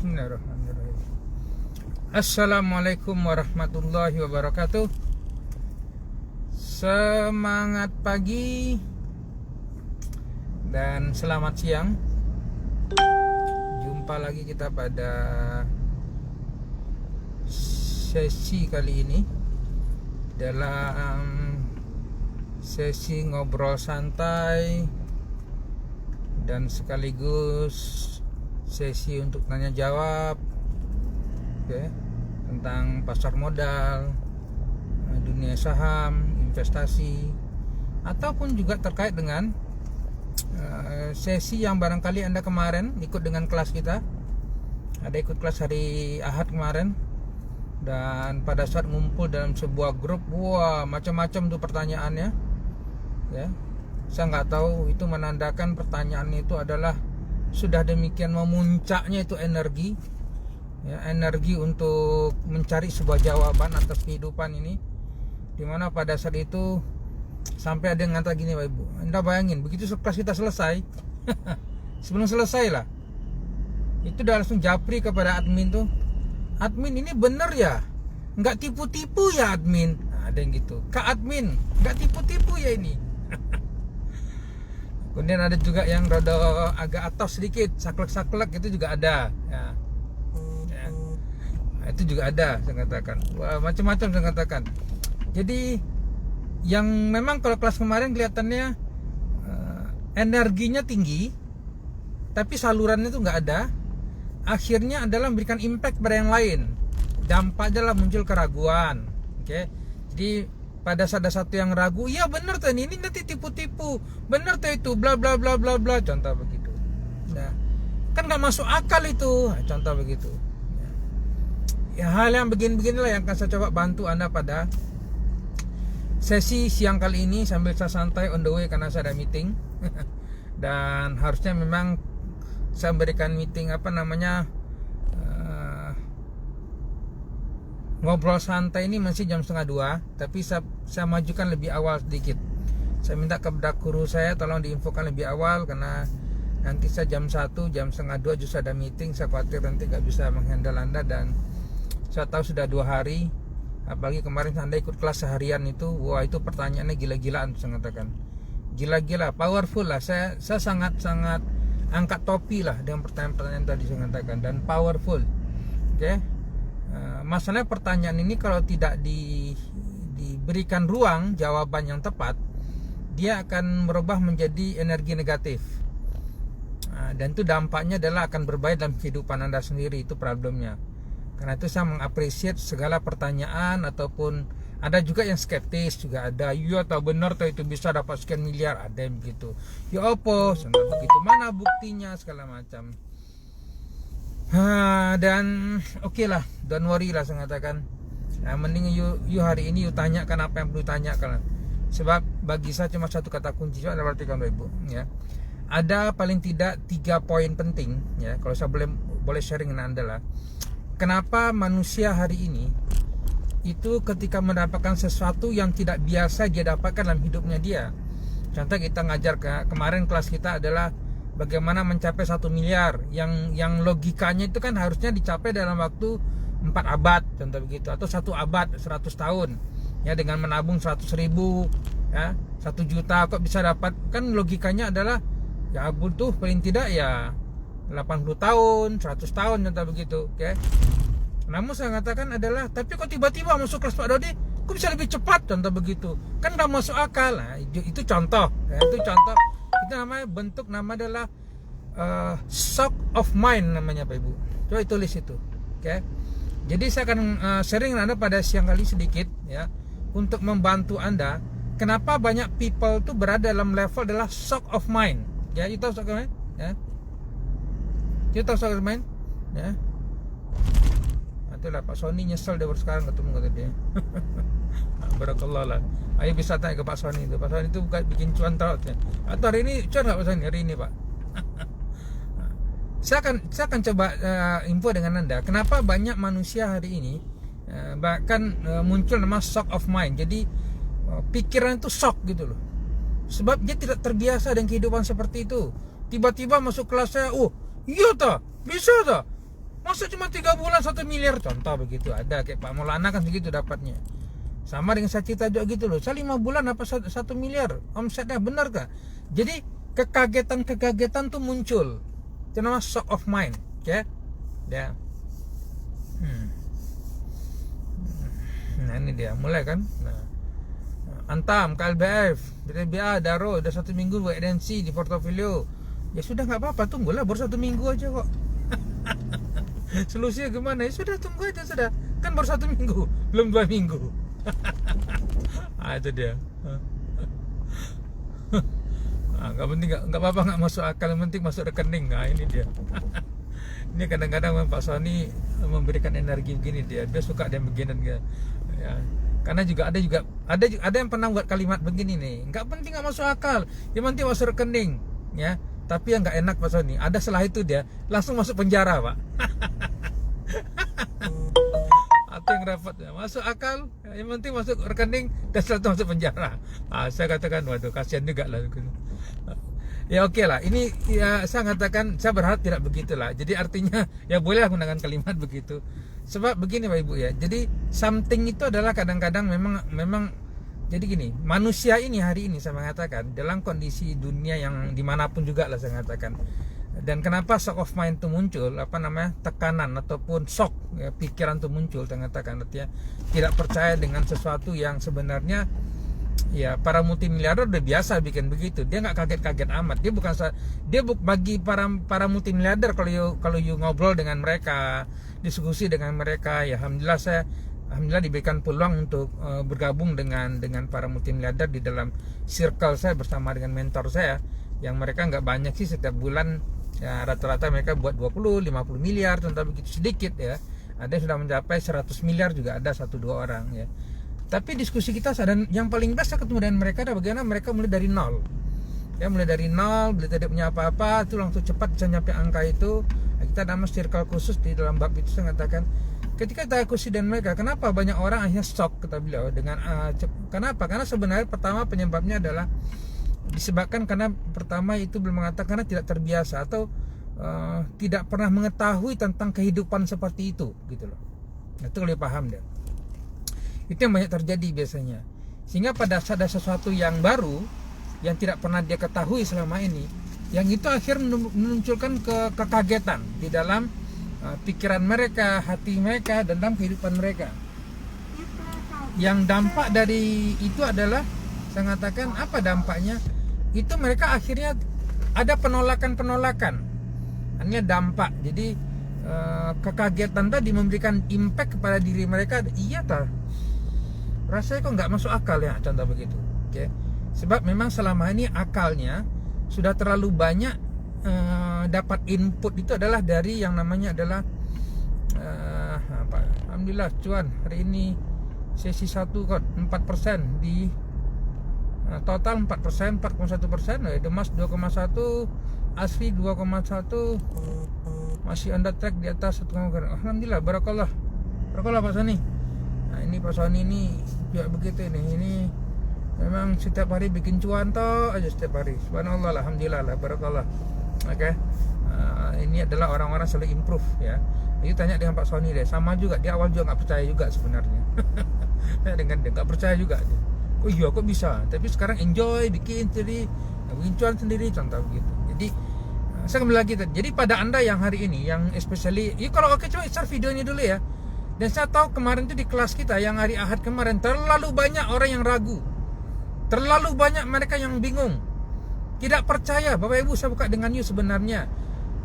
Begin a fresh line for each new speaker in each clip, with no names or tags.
Bismillahirrahmanirrahim. Assalamualaikum warahmatullahi wabarakatuh. Semangat pagi dan selamat siang. Jumpa lagi kita pada sesi kali ini dalam sesi ngobrol santai dan sekaligus sesi untuk tanya jawab, tentang pasar modal, dunia saham, investasi, ataupun juga terkait dengan sesi yang barangkali Anda kemarin ikut dengan kelas kita. Ada ikut kelas hari Ahad kemarin, dan pada saat ngumpul dalam sebuah grup, wah macam-macam tuh pertanyaannya, ya. Saya nggak tahu itu menandakan pertanyaan itu adalah sudah demikian memuncaknya itu energi, ya, energi untuk mencari sebuah jawaban atas kehidupan ini, dimana pada saat itu sampai ada yang ngata gini, Bapak Ibu, Anda bayangin begitu kelas kita selesai sebelum selesai lah, itu udah langsung japri kepada admin tuh, admin ini bener ya, nggak tipu-tipu ya admin, nah, ada yang gitu, Kak admin nggak tipu-tipu ya ini. Kemudian ada juga yang rada agak atas sedikit, saklek-saklek, itu juga ada, ya. Nah, itu juga ada, saya katakan. Wah, macam-macam saya katakan. Jadi yang memang kalau kelas kemarin kelihatannya energinya tinggi, tapi salurannya itu nggak ada. Akhirnya adalah memberikan impact pada yang lain. Dampaknya adalah muncul keraguan. Jadi pada saat ada satu yang ragu, iya benar tuh ini nanti tipu-tipu, benar tuh itu bla bla bla bla bla, contoh begitu. Nah, kan nggak masuk akal itu, contoh begitu. Ya, hal yang begini-beginilah yang akan saya coba bantu Anda pada sesi siang kali ini sambil saya santai on the way karena saya ada meeting. Dan harusnya memang saya berikan meeting ngobrol santai ini masih jam 1:30, tapi saya majukan lebih awal sedikit. Saya minta kepada guru saya tolong diinfokan lebih awal, karena nanti saya jam 1, jam 1:30 justru ada meeting. Saya khawatir nanti gak bisa menghandle Anda, dan saya tahu sudah 2 hari, apalagi kemarin Anda ikut kelas seharian itu, wah itu pertanyaannya gila-gilaan, saya katakan gila-gila, powerful lah. Saya sangat-sangat angkat topi lah dengan pertanyaan-pertanyaan tadi saya katakan, dan powerful. Masalahnya pertanyaan ini kalau tidak diberikan ruang jawaban yang tepat, dia akan merubah menjadi energi negatif, dan itu dampaknya adalah akan berbahaya dalam kehidupan Anda sendiri. Itu problemnya. Karena itu saya mengapresiasi segala pertanyaan, ataupun ada juga yang skeptis, juga ada, iya atau benar atau itu bisa dapat sekian miliar, ada yang begitu, ya apa begitu, mana buktinya, segala macam. Dan oke lah, don't worry lah, saya katakan. Mending you hari ini you tanyakan apa yang perlu tanyakan. Sebab bagi saya cuma satu kata kunci, ada perhatikan Bapak Ibu, ya. Ada paling tidak 3 poin penting, ya. Kalau saya boleh sharing dengan Anda lah. Kenapa manusia hari ini itu ketika mendapatkan sesuatu yang tidak biasa dia dapatkan dalam hidupnya dia. Contoh kita ngajar kemarin kelas kita adalah bagaimana mencapai 1 miliar, yang logikanya itu kan harusnya dicapai dalam waktu 4 abad, contoh begitu, atau 1 abad, 100 tahun, ya, dengan menabung 100.000, ya, 1 juta kok bisa dapat, kan logikanya adalah ya butuh paling tidak ya 80 tahun, 100 tahun, contoh begitu, Namun saya katakan adalah, tapi kok tiba-tiba masuk kelas Pak Dodi, kok bisa lebih cepat, contoh begitu, kan gak masuk akal. Nah, itu contoh, ya, itu contoh. Itu namanya bentuk, nama adalah shock of mind namanya Pak Ibu. Coba tulis itu, Jadi saya akan sharing Anda pada siang kali sedikit, ya, untuk membantu Anda. Kenapa banyak people tuh berada dalam level adalah shock of mind, ya, itu shock of mind, ya, itu shock of mind, ya. Itulah Pak Sony nyesel dia baru sekarang ketemu, kata dia. Barakallah lah. Ayo bisa tanya ke Pak Sony itu. Pak Sony itu bukan bikin cuan tautnya. Atau hari ini cuan nggak Pak Sony? Hari ini Pak. Saya akan coba info dengan Anda. Kenapa banyak manusia hari ini bahkan muncul nama shock of mind. Jadi pikiran itu shock gitu loh. Sebab dia tidak terbiasa dengan kehidupan seperti itu. Tiba-tiba masuk kelas saya, oh iya tak, bisa tak. Masa cuma 3 bulan 1 miliar, contoh begitu. Ada kayak Pak Maulana kan segitu dapatnya. Sama dengan saya cerita juga gitu loh. Saya 5 bulan apa 1 miliar omsetnya, benar kah? Jadi kekagetan tuh muncul. Itu namanya shock of mind, ya. Ya. Nah ini dia, mulai kan. Nah, Antam, KLBF, BTBA, Daro, udah 1 minggu wait and see di portofolio. Ya sudah nggak apa-apa, tunggulah baru 1 minggu aja kok. Solusinya gimana? Ya sudah, tunggu aja sudah. Kan baru 1 minggu, belum 2 minggu. Itu dia. Nggak penting, nggak apa-apa, nggak masuk akal, yang penting masuk rekening. Nah ini dia. Ini kadang-kadang Pak Sony memberikan energi begini dia suka dia begini ya. Karena juga ada yang pernah buat kalimat begini nih, nggak penting, nggak masuk akal, yang penting masuk rekening, ya. Tapi yang nggak enak Pak Sony, ada setelah itu dia langsung masuk penjara, Pak. Atau yang rapat ya, masuk akal, yang penting masuk rekening, dan setelah itu masuk penjara. Saya katakan, waduh, kasihan juga lah. Ya oke lah, ini ya saya katakan, saya berharap tidak begitulah. Jadi artinya ya bolehlah menggunakan kalimat begitu. Sebab begini Pak Ibu ya. Jadi something itu adalah kadang-kadang memang jadi gini, manusia ini hari ini saya mengatakan dalam kondisi dunia yang dimanapun juga lah saya mengatakan. Dan kenapa shock of mind itu muncul, tekanan ataupun shock ya, pikiran itu muncul, saya mengatakan artinya tidak percaya dengan sesuatu yang sebenarnya ya para multimiliarder udah biasa bikin begitu. Dia nggak kaget-kaget amat. Bagi para multimiliarder, kalau you ngobrol dengan mereka, diskusi dengan mereka, ya alhamdulillah diberikan peluang untuk bergabung dengan para multimiliarder di dalam circle saya bersama dengan mentor saya, yang mereka nggak banyak sih, setiap bulan ya rata-rata mereka buat 20-50 miliar, contoh begitu, sedikit ya. Ada yang sudah mencapai 100 miliar juga ada 1-2 orang ya. Tapi diskusi kita, dan yang paling best saya ketemu dengan mereka adalah bagaimana mereka mulai dari nol. Ya, mulai dari nol, beli tidak punya apa-apa, itu langsung cepat bisa nyampe angka itu. Kita nama circle khusus di dalam bab itu, saya katakan ketika kita diskusi dengan mereka, kenapa banyak orang akhirnya shock, kata beliau, dengan kenapa? Karena sebenarnya pertama penyebabnya adalah disebabkan karena pertama itu belum mengatakan, karena tidak terbiasa atau tidak pernah mengetahui tentang kehidupan seperti itu, gitu loh. Itu lebih paham dia. Itu yang banyak terjadi biasanya. Sehingga pada saat ada sesuatu yang baru yang tidak pernah dia ketahui selama ini, yang itu akhirnya menunjukkan kekagetan di dalam pikiran mereka, hati mereka, dan dalam kehidupan mereka. Yang dampak dari itu adalah, saya katakan apa dampaknya? Itu mereka akhirnya ada penolakan. Hanya dampak. Jadi kekagetan tadi memberikan impact kepada diri mereka. Iya tak? Rasanya kok nggak masuk akal ya, contoh begitu. Oke. Sebab memang selama ini akalnya sudah terlalu banyak dapat input itu adalah dari yang namanya adalah alhamdulillah cuan hari ini sesi 1 kok 4% di total 4%, 4,1%, Demas 2,1, Asri 2,1, masih under track di atas 1,1. Alhamdulillah, barakallah Pak Sony. Nah ini Pak Sony ini juga begitu ini memang setiap hari bikin cuan toh aja setiap hari. Subhanallah, alhamdulillah lah, barakallah. Oke. Ini adalah orang-orang selalu improve ya. Itu tanya dengan Pak Sony deh, sama juga di awal juga nggak percaya juga sebenarnya. Dengan dia nggak percaya juga. Oh iya kok bisa, tapi sekarang enjoy bikin cuan sendiri, contoh begitu. Jadi saya kembali lagi tadi. Jadi pada Anda yang hari ini, yang especially, kalau oke coba share videonya dulu ya. Dan saya tahu kemarin itu di kelas kita yang hari Ahad kemarin terlalu banyak orang yang ragu. Terlalu banyak mereka yang bingung. Tidak percaya. Bapak Ibu, saya buka dengan you sebenarnya.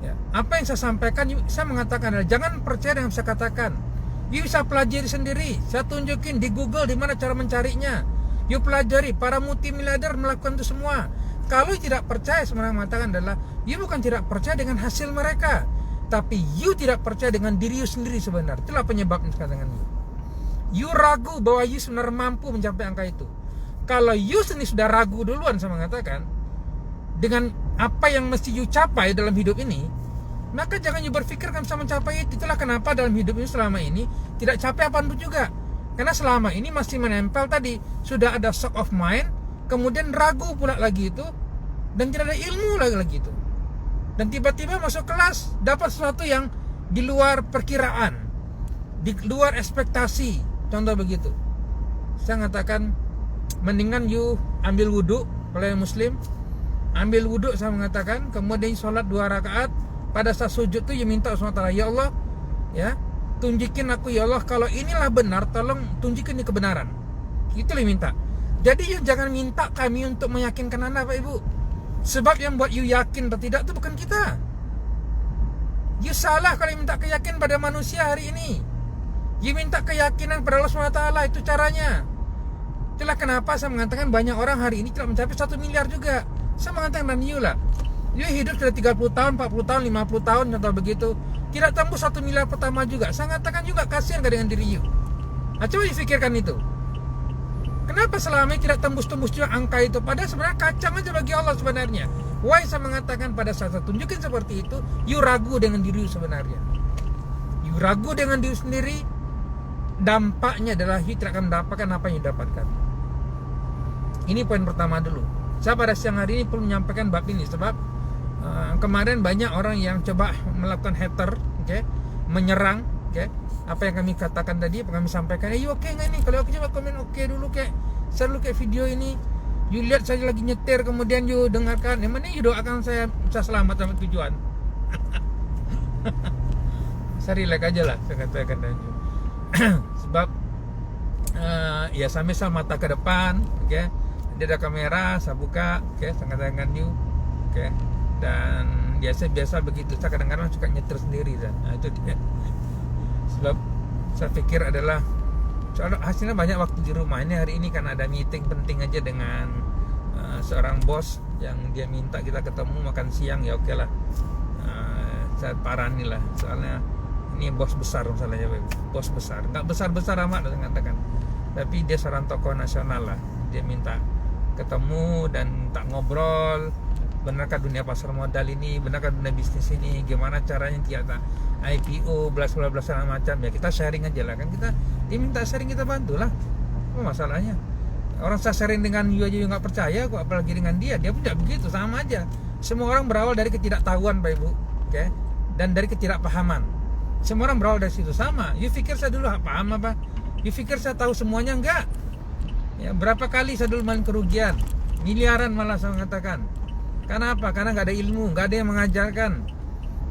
Ya, apa yang saya sampaikan, saya mengatakan adalah jangan percaya dengan saya katakan. You bisa pelajari sendiri. Saya tunjukin di Google di mana cara mencarinya. You pelajari, para multimiliarder melakukan itu semua. Kalau tidak percaya, sebenarnya mengatakan adalah you bukan tidak percaya dengan hasil mereka, tapi you tidak percaya dengan diri you sendiri sebenarnya. Itulah penyebabnya sekarang dengan you. You ragu bahwa you sebenarnya mampu mencapai angka itu. Kalau you sendiri sudah ragu duluan, saya mengatakan, dengan apa yang mesti you capai dalam hidup ini, maka jangan you berpikir kan bisa mencapai itu. Itulah kenapa dalam hidup ini selama ini tidak capai apapun juga. Karena selama ini masih menempel tadi, sudah ada shock of mind, kemudian ragu pula lagi itu, dan tidak ada ilmu lagi itu. Dan tiba-tiba masuk kelas, dapat sesuatu yang di luar perkiraan, di luar ekspektasi. Contoh begitu. Saya mengatakan mendingan you ambil wudhu. Kalau yang muslim ambil wudhu, saya mengatakan, kemudian sholat 2 rakaat. Pada saat sujud tu you minta SWT, ya Allah, ya, tunjukin aku ya Allah, kalau inilah benar, tolong tunjukin ini kebenaran. Itu yang minta. Jadi you jangan minta kami untuk meyakinkan Anda, Pak Ibu. Sebab yang buat you yakin atau tidak itu bukan kita. You salah kalau minta keyakinan pada manusia hari ini. You minta keyakinan pada Allah SWT, itu caranya. Itulah kenapa saya mengatakan banyak orang hari ini tidak mencapai 1 miliar juga. Saya mengatakan dan you lah, you hidup sudah 30 tahun, 40 tahun, 50 tahun, contoh begitu, tidak tembus 1 miliar pertama juga. Saya mengatakan juga kasihan dengan diri you. Nah, coba dipikirkan itu. Kenapa selama ini tidak tembus-tembus juga angka itu? Padahal sebenarnya kacang aja bagi Allah sebenarnya. Why saya mengatakan pada saat saya tunjukin seperti itu, you ragu dengan diri you sebenarnya. You ragu dengan diri sendiri, dampaknya adalah you tidak akan mendapatkan apa yang you dapatkan. Ini poin pertama dulu. Saya pada siang hari ini perlu menyampaikan bab ini sebab kemarin banyak orang yang coba melakukan hater, menyerang, apa yang kami katakan tadi, apa kami sampaikan. You oke nggak nih? Kalau aku coba komen oke dulu, share dulu video ini. You lihat saya lagi nyetir, kemudian you dengarkan. Yang mana you doakan saya selamat sampai tujuan. Saya relax aja lah, saya katakan tadi. Sebab ya sama-sama mata ke depan, dia ada kamera, saya buka, saya katakan you, dan biasa begitu. Saya kadang-kadang suka nyetir sendiri dan itu dia. Sebab saya pikir adalah hasilnya banyak waktu di rumah. Ini hari ini kan ada meeting penting aja dengan seorang bos yang dia minta kita ketemu makan siang. Ya oke lah, saya parani lah, soalnya ini bos besar misalnya, bos besar, nggak besar-besar amat saya katakan, tapi dia seorang tokoh nasional lah. Dia minta ketemu dan tak ngobrol, benarkah dunia pasar modal ini, benarkah dunia bisnis ini, gimana caranya kita IPO, belas macam. Ya kita sharing aja lah kan, dia minta sharing, kita bantu lah. Apa masalahnya? Orang saya sharing dengan you aja nggak percaya kok, apalagi dengan dia pun tidak begitu, sama aja. Semua orang berawal dari ketidaktahuan, Pak Ibu, dan dari ketidakpahaman. Semua orang berawal dari situ, sama. You pikir saya dulu paham apa? You pikir saya tahu semuanya? Enggak. Ya, berapa kali saya dulu main kerugian, miliaran malah saya mengatakan. Karena apa? Karena nggak ada ilmu, nggak ada yang mengajarkan.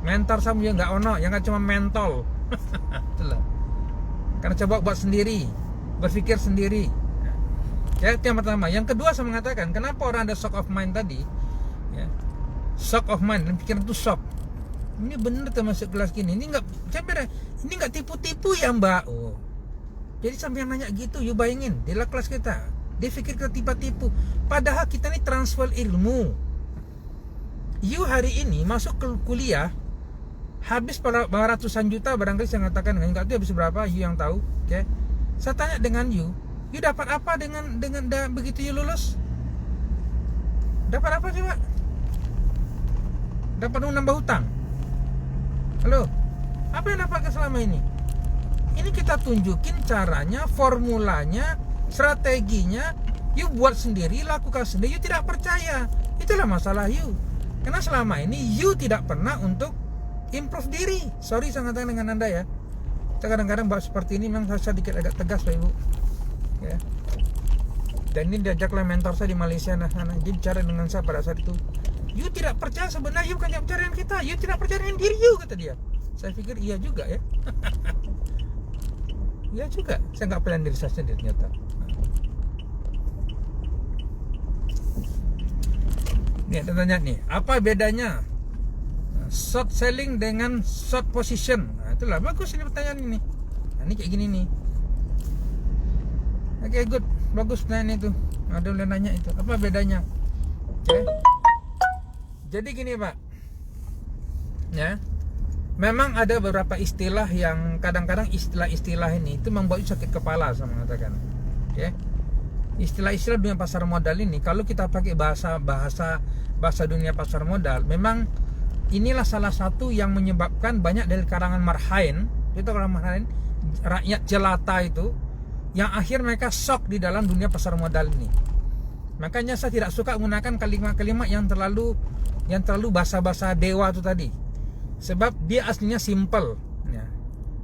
Mentor saya juga nggak ono, yang nggak cuma mentol. Itulah. Karena coba buat sendiri, berpikir sendiri. Ya, itu yang pertama. Yang kedua saya mengatakan, kenapa orang ada shock of mind tadi? Ya, shock of mind, dan pikiran itu shock. Ini bener termasuk kelas gini. Ini nggak tipu-tipu ya Mbak. Oh. Jadi sampai yang nanya gitu, you bayangin, dia lah kelas kita. Dia pikir kita tipu-tipu. Padahal kita ini transfer ilmu. You hari ini masuk ke kuliah, habis ratusan juta barangkali saya mengatakan, enggak tahu habis berapa, you yang tahu. Saya tanya dengan you dapat apa dengan begitu you lulus? Dapat apa coba? Dapat nambah hutang? Halo? Apa yang dapatkan selama ini? Ini kita tunjukin caranya, formulanya, strateginya. You buat sendiri, lakukan sendiri. You tidak percaya. Itulah masalah you. Karena selama ini you tidak pernah untuk improve diri. Sorry saya katakan dengan Anda ya. Saya kadang-kadang bahas seperti ini memang saya sedikit agak tegas, Pak Ibu. Ya. Dan ini diajaklah mentor saya di Malaysia. Dia bicara dengan saya pada saat itu. You tidak percaya sebenarnya, you bukan percaya dengan kita. You tidak percaya dengan diri you, kata dia. Saya pikir iya juga ya. Iya juga, saya nggak pilihan diri saya sendiri ternyata. Nih, tanya nih, apa bedanya short selling dengan short position? Nah, itulah bagus ini pertanyaan ini. Nah, ini kayak gini nih. Oke, good, bagus pertanyaan itu. Ada yang nanya itu, apa bedanya? Jadi gini Pak, ya. Memang ada beberapa istilah yang kadang-kadang istilah-istilah ini itu membuat sakit kepala, saya mengatakan. Istilah-istilah dunia pasar modal ini, kalau kita pakai bahasa dunia pasar modal, memang inilah salah satu yang menyebabkan banyak dari karangan marhain, itu karangan marhain, rakyat jelata itu, yang akhir mereka shock di dalam dunia pasar modal ini. Makanya saya tidak suka menggunakan kalimat-kalimat yang terlalu basa-basa dewa itu tadi. Sebab dia aslinya simple.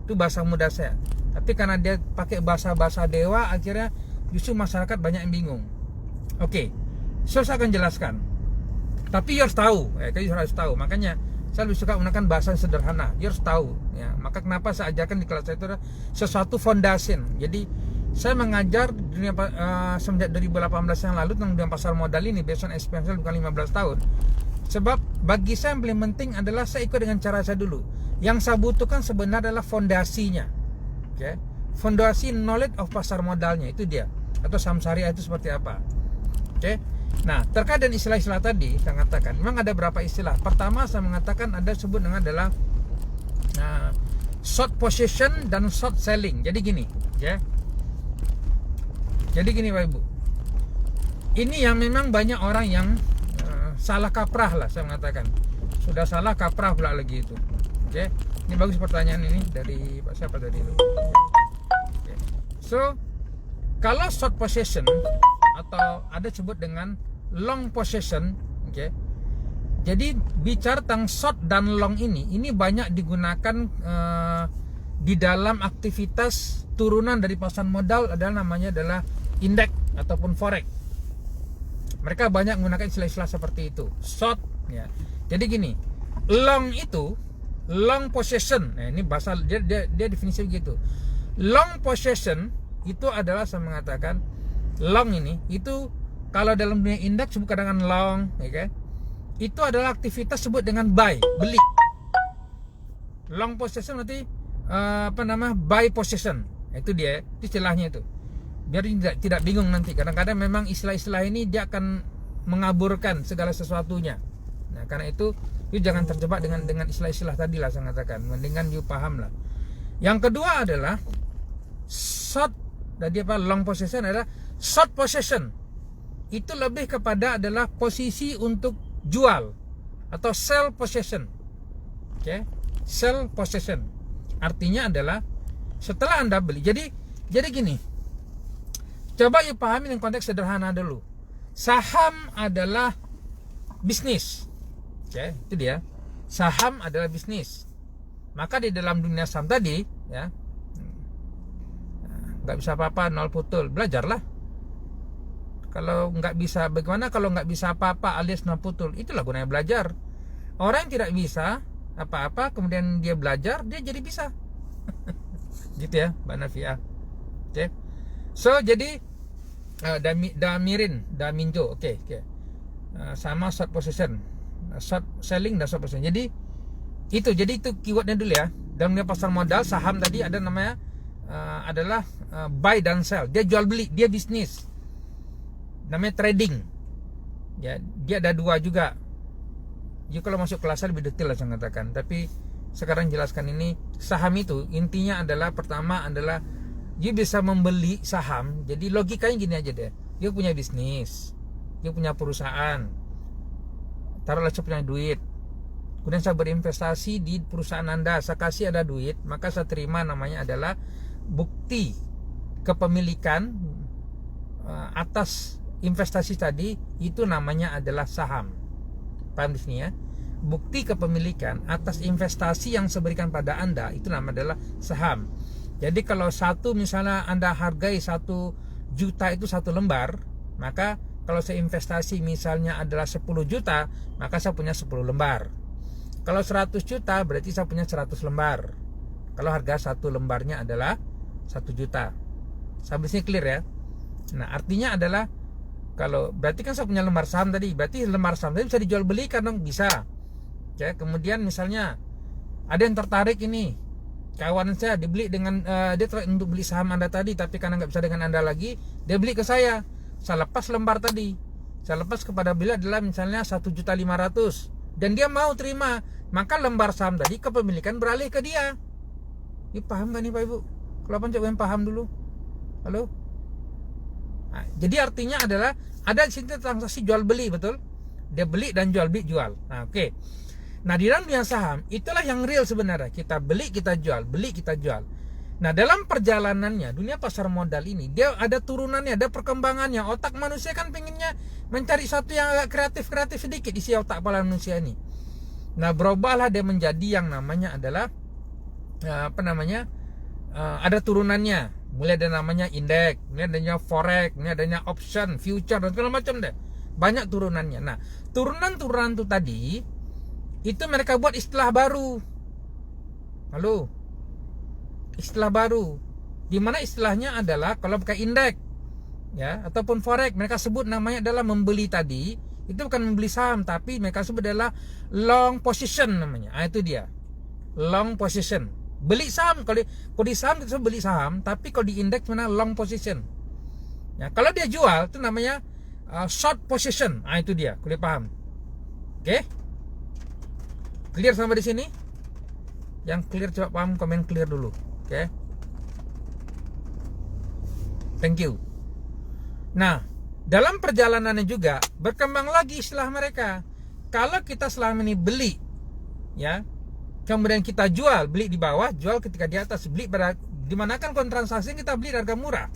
Itu bahasa muda saya. Tapi karena dia pakai bahasa dewa, akhirnya justru masyarakat banyak yang bingung. Oke, so saya akan jelaskan. Tapi you harus tahu, kalian harus tahu. Makanya saya lebih suka menggunakan bahasa yang sederhana. You harus tahu, ya. Maka kenapa saya ajarkan di kelas saya itu adalah sesuatu fondasi. Jadi saya mengajar dunia semenjak 2018 yang lalu tentang dunia pasar modal ini based on experience bukan 15 tahun. Sebab bagi saya yang paling penting adalah saya ikut dengan cara saya dulu. Yang saya butuhkan sebenarnya adalah fondasinya. Okay? Fondasi knowledge of pasar modalnya itu dia. Atau saham syariah itu seperti apa. Okay? Nah, terkait dengan istilah-istilah tadi saya mengatakan memang ada beberapa istilah. Pertama saya mengatakan ada sebut dengan adalah short position dan short selling. Jadi gini, ya. Jadi gini Bapak Ibu. Ini yang memang banyak orang yang salah kaprah lah saya mengatakan. Sudah salah kaprah pula lagi itu. Oke. Ini bagus pertanyaan ini dari Pak siapa tadi itu. Oke. So, kalau short position atau ada sebut dengan long position, oke. Jadi bicara tentang short dan long ini banyak digunakan di dalam aktivitas turunan dari pasar modal adalah namanya adalah indeks ataupun forex. Mereka banyak menggunakan istilah-istilah seperti itu. Short, ya. Jadi gini, long itu long position. Nah, ini bahasa dia definisi begitu. Long position itu adalah saya mengatakan long ini itu kalau dalam dunia indeks bukan dengan long, ya kan? Itu adalah aktivitas sebut dengan buy, beli. Long position nanti buy position. Itu dia, itu istilahnya itu. Biar tidak bingung nanti. Kadang-kadang memang istilah-istilah ini dia akan mengaburkan segala sesuatunya. Nah, karena itu jangan terjebak dengan istilah-istilah tadi lah saya katakan. Mendingan you paham lah. Yang kedua adalah short, tadi long position adalah short position. Itu lebih kepada adalah posisi untuk jual atau sell position. Oke, sell position. Artinya adalah setelah Anda beli. Jadi gini. Coba you pahami dengan konteks sederhana dulu. Saham adalah bisnis. Oke, itu dia. Saham adalah bisnis. Maka di dalam dunia saham tadi, ya, nggak bisa apa-apa, nol putul. Belajarlah. Kalau nggak bisa, bagaimana kalau nggak bisa apa-apa alias nol putul? Itulah gunanya belajar. Orang yang tidak bisa apa-apa, kemudian dia belajar, dia jadi bisa. Gitu ya, Mbak Nafia. Oke. So, jadi Daminjo, oke. Sama short position, short selling dan short position. Jadi itu keywordnya dulu ya. Dalam dunia pasar modal saham tadi ada namanya adalah buy dan sell. Dia jual beli, dia bisnis. Namanya trading. Ya, dia ada dua juga. Jadi kalau masuk kelasnya lebih detail lah saya katakan. Tapi sekarang jelaskan ini saham itu intinya adalah pertama adalah dia bisa membeli saham. Jadi logikanya gini aja deh. Dia punya bisnis, dia punya perusahaan. Taruhlah saya punya duit. Kemudian saya berinvestasi di perusahaan Anda. Saya kasih ada duit, maka saya terima namanya adalah bukti kepemilikan atas investasi tadi. Itu namanya adalah saham. Paham di sini ya? Bukti kepemilikan atas investasi yang saya berikan pada Anda itu namanya adalah saham. Jadi kalau misalnya Anda hargai 1 juta itu 1 lembar, maka kalau saya investasi misalnya adalah 10 juta, maka saya punya 10 lembar. Kalau 100 juta berarti saya punya 100 lembar. Kalau harga 1 lembarnya adalah 1 juta. Sampai sini clear ya? Nah, artinya adalah kalau berarti kan saya punya lembar saham tadi, berarti lembar saham tadi bisa dijual belikan dong, bisa. Ya, kemudian misalnya ada yang tertarik ini. Kawan saya dibeli dengan dia untuk beli saham Anda tadi, tapi karena nggak bisa dengan Anda lagi, dia beli ke saya. Saya lepas lembar tadi. Saya lepas kepada beliau adalah misalnya 1.500.000 dan dia mau terima, maka lembar saham tadi kepemilikan beralih ke dia. Ini paham nggak nih Pak Ibu? Kalau coba yang paham dulu. Halo? Nah, jadi artinya adalah ada di sini transaksi jual beli, betul? Dia beli dan jual beli jual. Nah, oke. Nah, di dalam dunia saham itulah yang real sebenarnya. Kita beli, kita jual, beli, kita jual. Nah, dalam perjalanannya dunia pasar modal ini dia ada turunannya, ada perkembangannya. Otak manusia kan pengennya mencari satu yang agak kreatif sedikit isi otak kepala manusia ini. Nah, berubahlah dia menjadi yang namanya adalah ada turunannya. Mulai ada namanya indeks, mulai adanya forex, mulai adanya option, future dan segala macam deh. Banyak turunannya. Nah, turunan-turunan itu tadi itu mereka buat istilah baru. Halo. Istilah baru. Di mana istilahnya adalah kalau pakai indeks ya ataupun forex, mereka sebut namanya adalah membeli tadi. Itu bukan membeli saham, tapi mereka sebut adalah long position namanya. Itu dia. Long position. Beli saham, kalau di saham kita beli saham, tapi kalau di indeks mana long position. Ya, kalau dia jual itu namanya short position. Itu dia, boleh paham. Oke? Clear sampai di sini? Yang clear coba paham, komen clear dulu. Oke? Thank you. Nah, dalam perjalanannya juga berkembang lagi istilah mereka. Kalau kita selama ini beli, ya, kemudian kita jual, beli di bawah, jual ketika di atas, beli pada dimana kan transaksi kita beli harga murah,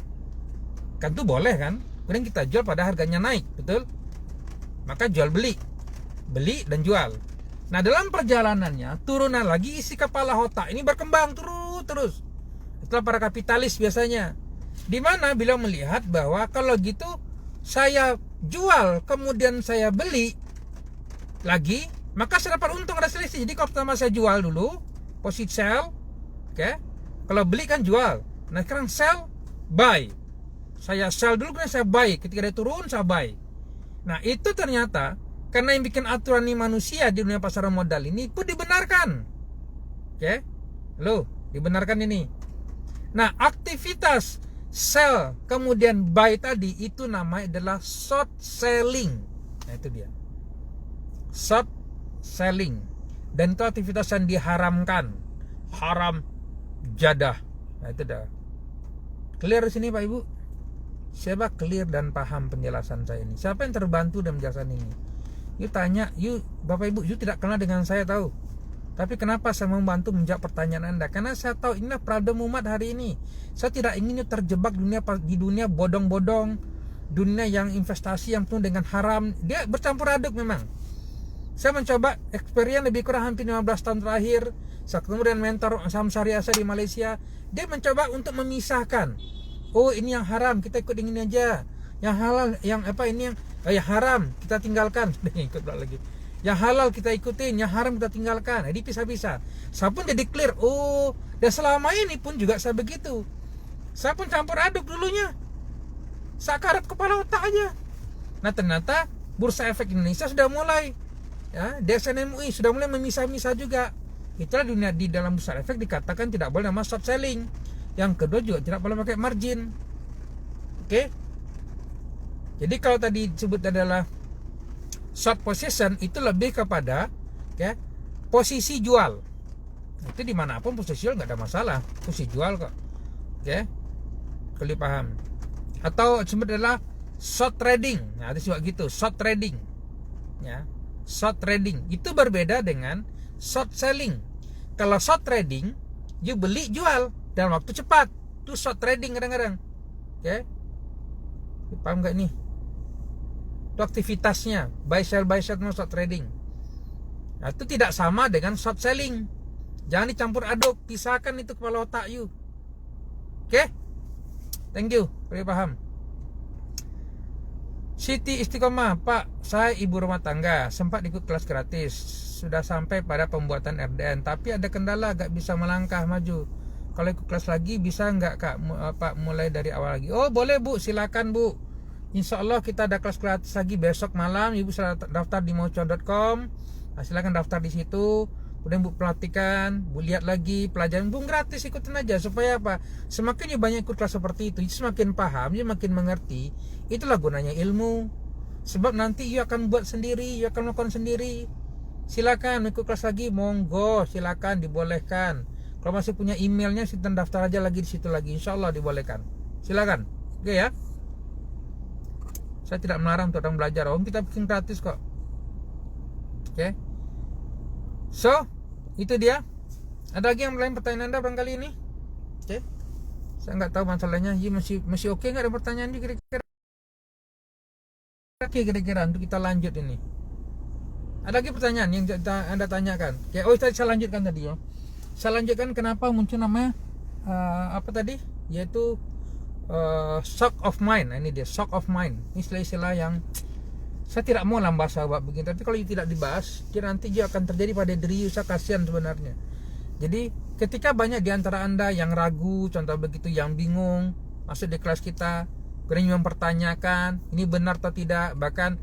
kan tuh boleh kan? Kemudian kita jual pada harganya naik, betul? Maka jual beli dan jual. Nah, dalam perjalanannya turunan lagi isi kepala otak ini berkembang terus. Itulah para kapitalis biasanya. Dimana beliau melihat bahwa kalau gitu saya jual kemudian saya beli lagi, maka saya dapat untung, ada selisih. Jadi kalau pertama saya jual dulu, posisi sell, oke? Kalau beli kan jual. Nah sekarang sell, buy. Saya sell dulu, kemudian saya buy. Ketika dia turun, saya buy. Nah itu ternyata karena yang bikin aturan ini manusia di dunia pasar modal ini pun dibenarkan, oke? Loh, dibenarkan ini. Nah aktivitas sell kemudian buy tadi itu namanya adalah short selling. Nah itu dia, short selling. Dan itu aktivitas yang diharamkan, haram jadah. Nah itu dah clear di sini Pak Ibu. Siapa clear dan paham penjelasan saya ini? Siapa yang terbantu dalam penjelasan ini? You tanya, you Bapak Ibu, you tidak kenal dengan saya tahu. Tapi kenapa saya mau membantu menjawab pertanyaan Anda? Karena saya tahu inilah problem umat hari ini. Saya tidak ingin you terjebak di dunia bodong-bodong, dunia yang investasi yang penuh dengan haram. Dia bercampur aduk memang. Saya mencoba experience lebih kurang hampir 15 tahun terakhir. Saya ketemu dengan mentor saham syariah saya di Malaysia. Dia mencoba untuk memisahkan. Oh ini yang haram, kita ikut ini aja. Yang halal, yang apa ini yang haram kita tinggalkan. Ikut lagi. Yang halal kita ikutin, yang haram kita tinggalkan. Jadi pisah-pisah. Saya pun jadi clear. Oh, dan selama ini pun juga saya begitu. Saya pun campur aduk dulunya. Saya karat kepala otak aja. Nah ternyata Bursa Efek Indonesia sudah mulai, ya, DSN MUI sudah mulai memisah-misah juga. Itulah dunia di dalam Bursa Efek dikatakan tidak boleh nama short selling. Yang kedua juga tidak boleh pakai margin. Oke? Jadi kalau tadi disebut adalah short position, itu lebih kepada ya, posisi jual. Itu dimanapun posisi jual nggak ada masalah, posisi jual kok. Oke? Kalau paham. Atau disebut adalah short trading. Nah, itu juga gitu, short trading. Ya. Short trading itu berbeda dengan short selling. Kalau short trading, you beli jual dalam waktu cepat. Itu short trading kadang-kadang. Oke? Paham nggak nih? Itu aktivitasnya buy sell short trading. Nah, itu tidak sama dengan short selling. Jangan dicampur aduk, pisahkan itu kepala otak you. Oke? Thank you, boleh paham. Siti Istiqomah, Pak, saya ibu rumah tangga, sempat ikut kelas gratis, sudah sampai pada pembuatan RDN, tapi ada kendala, gak bisa melangkah maju. Kalau ikut kelas lagi bisa nggak Kak, Pak, mulai dari awal lagi? Oh boleh Bu, silakan Bu. Insya Allah kita ada kelas gratis lagi besok malam. Ibu bisa daftar di mauco.com. Nah, silakan daftar di situ. Kemudian Bu perhatikan, Bu lihat lagi pelajaran Bu gratis, ikutin aja. Supaya apa? Semakin banyak ikut kelas seperti itu, semakin paham, semakin mengerti. Itulah gunanya ilmu. Sebab nanti you akan buat sendiri, you akan melakukan sendiri. Silakan ikut kelas lagi, monggo, silakan dibolehkan. Kalau masih punya emailnya, silahkan daftar aja lagi di situ lagi. Insya Allah dibolehkan. Silakan. Oke ya. Saya tidak melarang untuk orang belajar. Kita bikin gratis kok. Oke. So, itu dia. Ada lagi yang lain pertanyaan Anda barangkali ini? Oke. Saya nggak tahu masalahnya. Masih oke nggak ada pertanyaan ini kira-kira? Oke kira-kira untuk kita lanjut ini. Ada lagi pertanyaan yang Anda tanyakan? Oke. Oh, saya lanjutkan tadi ya. Saya lanjutkan kenapa muncul namanya apa tadi, yaitu shock of mind. Ini dia, shock of mind. Ini istilah-istilah yang saya tidak mau bahas begini, tapi kalau tidak dibahas, nanti dia akan terjadi pada diri saya. Kasihan sebenarnya. Jadi ketika banyak di antara Anda yang ragu, contoh begitu, yang bingung masuk di kelas kita, kemudian mempertanyakan ini benar atau tidak, bahkan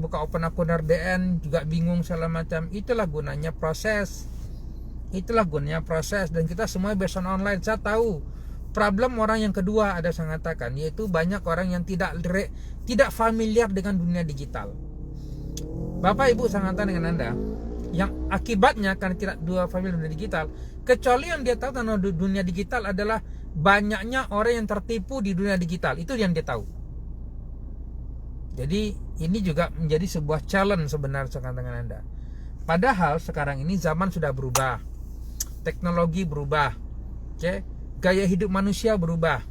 buka open akun RDN juga bingung segala macam. Itulah gunanya proses. Dan kita semua based on online. Saya tahu problem orang yang kedua ada saya katakan, yaitu banyak orang yang tidak familiar dengan dunia digital. Bapak Ibu saya katakan dengan Anda, yang akibatnya karena tidak dua familiar dengan dunia digital, kecuali yang dia tahu tentang dunia digital adalah banyaknya orang yang tertipu di dunia digital. Itu yang dia tahu. Jadi ini juga menjadi sebuah challenge sebenarnya saya katakan dengan Anda. Padahal sekarang ini zaman sudah berubah, teknologi berubah, gaya hidup manusia berubah,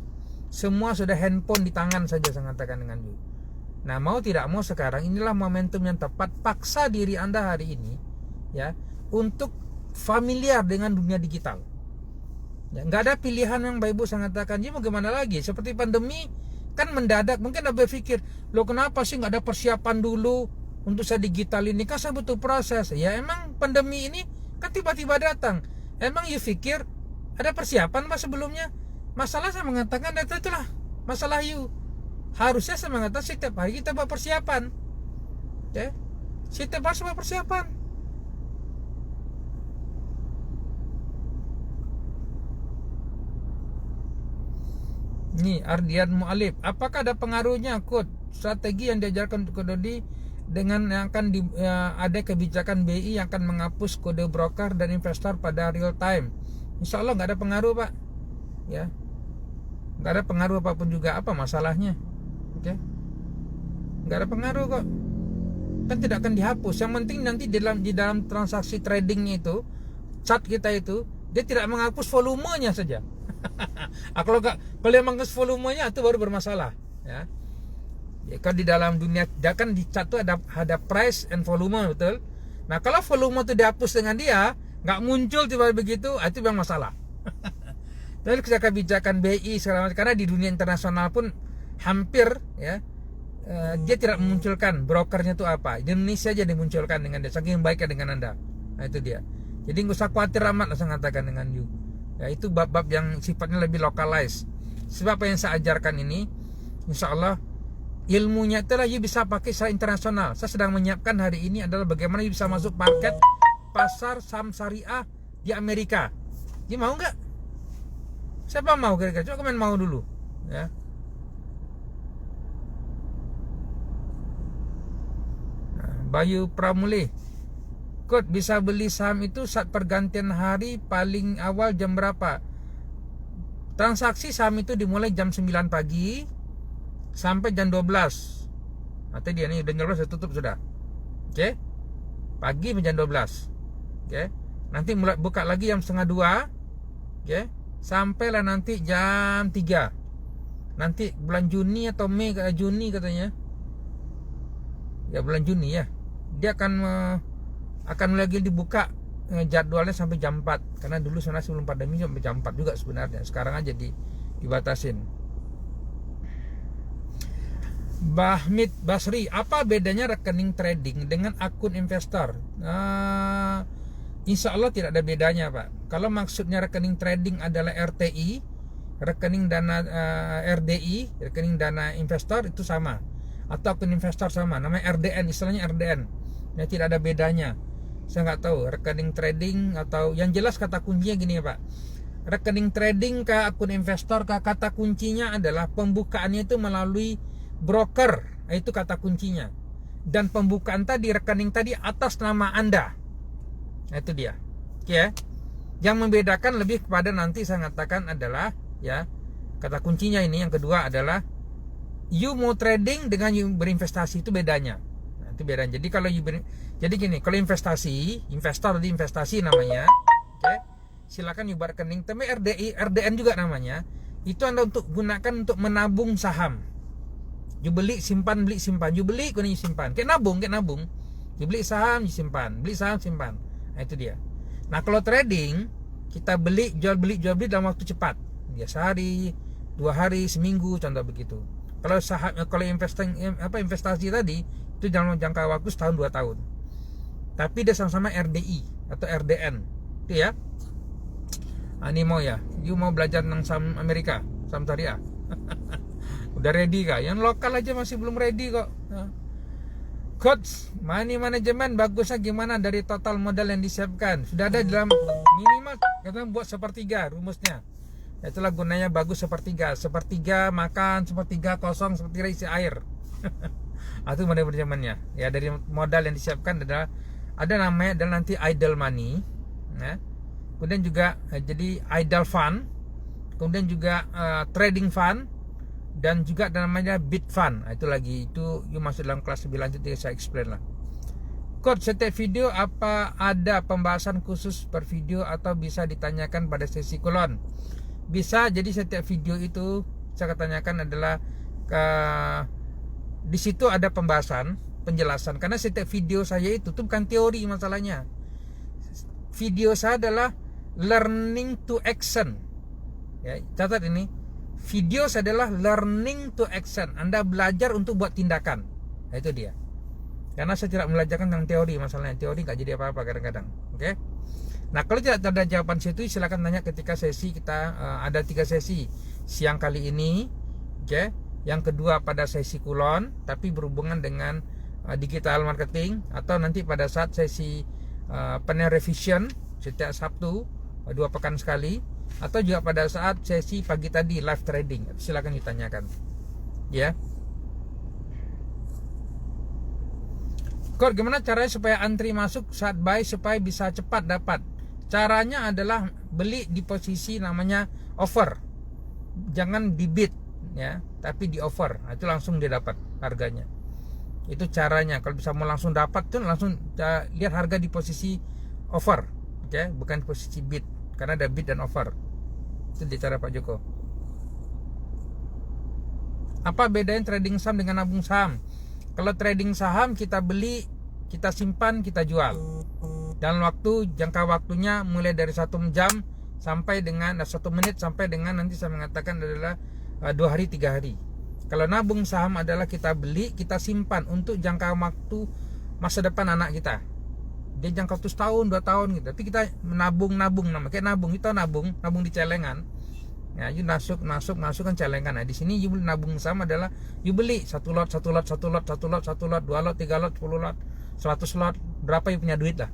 semua sudah handphone di tangan saja saya katakan dengan you. Nah, mau tidak mau sekarang inilah momentum yang tepat, paksa diri Anda hari ini ya untuk familiar dengan dunia digital. Ya, nggak ada pilihan yang Bapak Ibu saya katakan. Ya mau gimana lagi? Seperti pandemi kan mendadak. Mungkin Anda berpikir, loh kenapa sih nggak ada persiapan dulu untuk saya digital ini? Kan saya butuh proses. Ya emang pandemi ini kan tiba-tiba datang. Emang you pikir ada persiapan Pak sebelumnya? Masalah saya mengatakan itulah masalah you. Harusnya saya mengatakan setiap hari kita buat persiapan. Setiap hari buat persiapan. Nih Ardian Mu'alif, apakah ada pengaruhnya strategi yang diajarkan untuk Dodi dengan yang akan ada kebijakan BI yang akan menghapus kode broker dan investor pada real time? Insya Allah nggak ada pengaruh Pak, ya nggak ada pengaruh apapun juga. Apa masalahnya? Nggak ada pengaruh kok, kan tidak akan dihapus. Yang penting nanti di dalam transaksi tradingnya itu, chart kita itu, dia tidak menghapus volumenya saja. Kalau dia menghapus volumenya itu baru bermasalah, ya. Kan di dalam dunia kan di chart itu ada price and volume, betul. Nah kalau volume itu dihapus dengan dia nggak muncul tiba-tiba begitu, itu yang masalah. Jadi kebijakan BI segala macam, karena di dunia internasional pun hampir ya dia tidak memunculkan brokernya itu apa. Di Indonesia aja dimunculkan dengan dia, saking baiknya dengan Anda. Nah itu dia. Jadi nggak usah khawatir amat lah saya katakan dengan you. Ya itu bab-bab yang sifatnya lebih localized. Sebab apa yang saya ajarkan ini, insya Allah ilmunya itulah you bisa pakai secara internasional. Saya sedang menyiapkan hari ini adalah bagaimana you bisa masuk market pasar saham syariah di Amerika. You mau nggak? Siapa mau kira-kira? Coba komen mau dulu, ya. Bayu Pramuli, bisa beli saham itu saat pergantian hari paling awal jam berapa? Transaksi saham itu dimulai jam 9 pagi sampai jam 12. Nanti dia nih jam 12 sudah tutup sudah. Pagi jam 12. Nanti mulai buka lagi jam setengah 2. Sampailah nanti jam 3. Nanti bulan Juni atau Mei, Juni katanya. Ya bulan Juni ya. Dia akan lagi dibuka jadwalnya sampai jam 4. Karena dulu sebenarnya sebelum pandemi sampai jam 4 juga sebenarnya. Sekarang aja dibatasin. Bahmid Basri, apa bedanya rekening trading dengan akun investor? Insya Allah tidak ada bedanya Pak. Kalau maksudnya rekening trading adalah RTI, rekening dana RDI, rekening dana investor itu sama. Atau akun investor sama, namanya RDN, istilahnya RDN. Ya tidak ada bedanya. Saya nggak tahu rekening trading atau yang jelas kata kuncinya gini ya Pak. Rekening trading ke akun investor ke kata kuncinya adalah pembukaannya itu melalui broker, itu kata kuncinya. Dan pembukaan tadi rekening tadi atas nama Anda. Nah, itu dia. Yang membedakan lebih kepada nanti saya katakan adalah ya kata kuncinya ini yang kedua adalah you mau trading dengan you berinvestasi itu bedanya. Nah, itu bedanya. Jadi kalau jadi gini, kalau investor di investasi namanya, silakan you rekening. Tapi RDN juga namanya. Itu Anda untuk gunakan untuk menabung saham. You beli simpan. You beli kemudian you simpan. Kayak nabung. You beli saham you simpan, beli saham simpan. Nah, itu dia. Nah kalau trading, kita jual beli dalam waktu cepat, ya sehari, 2 hari, seminggu, contoh begitu. Kalau investasi tadi itu dalam jangka waktu setahun 2 tahun. Tapi dia sama-sama RDI atau RDN, itu ya. Ini mau ya, you mau belajar tentang saham Amerika, saham syariah. Udah ready kah? Yang lokal aja masih belum ready kok. Coach, money management bagusnya gimana dari total modal yang disiapkan? Sudah ada dalam minimal kita buat sepertiga rumusnya. Itulah gunanya bagus sepertiga. Sepertiga makan, sepertiga kosong, sepertiga isi air. Itu money managementnya. Ya dari modal yang disiapkan adalah ada namanya dan nanti idle money. Ya. Kemudian juga jadi idle fund. Kemudian juga trading fund. Dan juga namanya bid fund. Itu lagi, itu you masuk dalam kelas lebih lanjut, saya explain lah. Coach, setiap video apa ada pembahasan khusus per video atau bisa ditanyakan pada sesi kulon? Bisa, jadi setiap video itu saya tanyakan adalah di situ ada pembahasan, penjelasan. Karena setiap video saya itu tuh bukan teori masalahnya. Video saya adalah learning to action. Ya, catat ini. Video adalah learning to action. Anda belajar untuk buat tindakan. Nah, itu dia. Karena saya tidak belajarkan tentang teori. Masalahnya teori nggak jadi apa-apa kadang-kadang. Oke? Nah kalau tidak ada jawaban situ, silakan tanya ketika sesi kita. Ada 3 sesi siang kali ini. Oke? Yang kedua pada sesi kulon, tapi berhubungan dengan digital marketing. Atau nanti pada saat sesi panel revision setiap Sabtu 2 pekan sekali. Atau juga pada saat sesi pagi tadi live trading, silakan ditanyakan ya. Kok gimana caranya supaya antri masuk saat buy supaya bisa cepat dapat? Caranya adalah beli di posisi namanya offer, jangan di bid ya, tapi di offer. Nah, itu langsung dia dapat harganya. Itu caranya. Kalau bisa mau langsung dapat tuh langsung lihat harga di posisi offer, oke, bukan di posisi bid. Karena ada bid dan offer. Itu di cara Pak Joko. Apa bedanya trading saham dengan nabung saham? Kalau trading saham kita beli, kita simpan, kita jual. Dan jangka waktunya mulai dari 1 jam sampai dengan 1 menit sampai dengan nanti saya mengatakan adalah 2 hari 3 hari. Kalau nabung saham adalah kita beli, kita simpan untuk jangka waktu masa depan anak kita. Dia jangka waktu setahun 2 tahun gitu. Tapi kita nabung nama kayak nabung, kita nabung di celengan. Ya, you masuk kan celengan. Nah, di sini you nabung saham adalah you beli 1 lot, 2 lot, 3 lot, 10 lot, 100 lot, berapa you punya duit lah.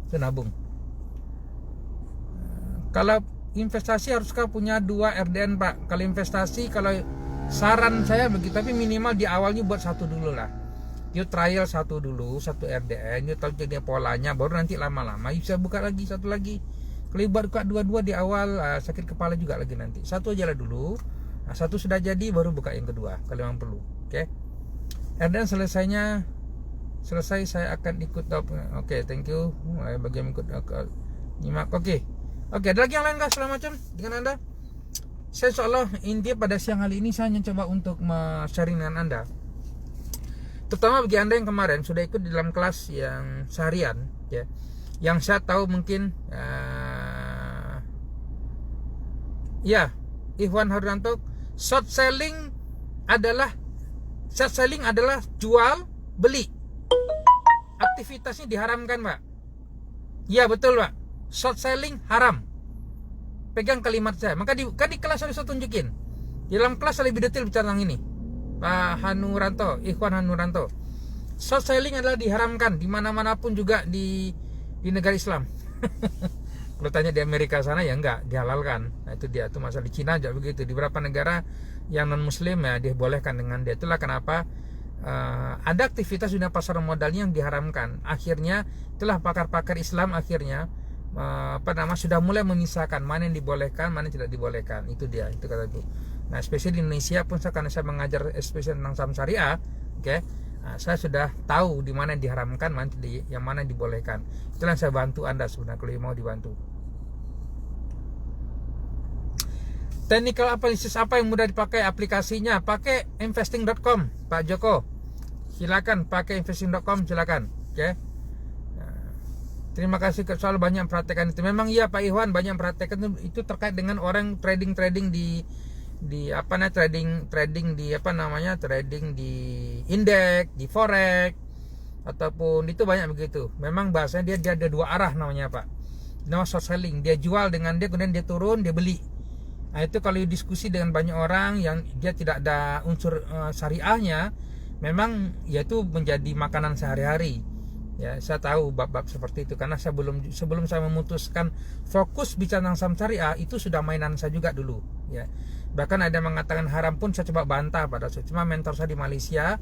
Itu nabung. Kalau investasi haruskah punya 2 RDN, Pak? Kalau investasi, kalau saran saya begitu, tapi minimal di awalnya buat 1 dulu lah. You trial 1 dulu, 1 RDN, you tahu jadi polanya, baru nanti lama-lama you bisa buka lagi 1 lagi. Kalau you buka 2 di awal, sakit kepala juga lagi nanti. 1 aja lah dulu. Nah, 1 sudah jadi, baru buka yang kedua kalau memang perlu. Oke. RDN selesai saya akan ikut. Oke, thank you. Bagi yang ikut nyimak. Oke, ada lagi yang lain kah segala macam dengan Anda? Saya seolah intinya pada siang hari ini saya hanya coba untuk sharing dengan Anda. Terutama bagi Anda yang kemarin sudah ikut di dalam kelas yang seharian ya. Yang saya tahu mungkin Ikhwan Hardanto, short selling adalah jual beli. Aktivitasnya diharamkan, Pak. Iya betul, Pak. Short selling haram. Pegang kalimat saya. Maka di kelas saya tunjukin. Di dalam kelas saya lebih detail bicara tentang ini. Pak Hanuranto, Ikhwan Hanuranto. Short selling adalah diharamkan di mana-manapun juga di negara Islam. Kalau tanya di Amerika sana ya enggak, dihalalkan. Nah, itu dia, itu masalah di Cina juga begitu. Di beberapa negara yang non muslim ya dibolehkan dengan dia. Itulah kenapa ada aktivitas dunia pasar modalnya yang diharamkan. Akhirnya itulah pakar-pakar Islam akhirnya sudah mulai memisahkan mana yang dibolehkan, mana yang tidak dibolehkan. Itu dia, itu kata itu. Nah, spesial di Indonesia pun karena saya mengajar spesial tentang saham syariah, oke. Nah, saya sudah tahu di mana yang diharamkan, yang mana yang dibolehkan. Itulah yang saya bantu Anda sebenarnya kalau mau dibantu. Technical analysis apa yang mudah dipakai aplikasinya? Pakai investing.com, Pak Joko. Silakan pakai investing.com, silakan. Oke. Nah, Terima kasih soal banyak praktekan itu. Memang iya Pak Iwan, banyak praktekan itu terkait dengan orang trading di apa namanya, trading di indeks, di forex ataupun itu banyak begitu. Memang bahasanya dia ada dua arah namanya Pak. Nama short selling, dia jual dengan dia, kemudian dia turun, dia beli. Nah itu kalau diskusi dengan banyak orang yang dia tidak ada unsur syariahnya, memang ya itu menjadi makanan sehari-hari. Ya, saya tahu bab-bab seperti itu karena saya sebelum saya memutuskan fokus bicara tentang saham syariah, itu sudah mainan saya juga dulu, ya. Bahkan ada yang mengatakan haram pun saya coba bantah pada saat cuma mentor saya di Malaysia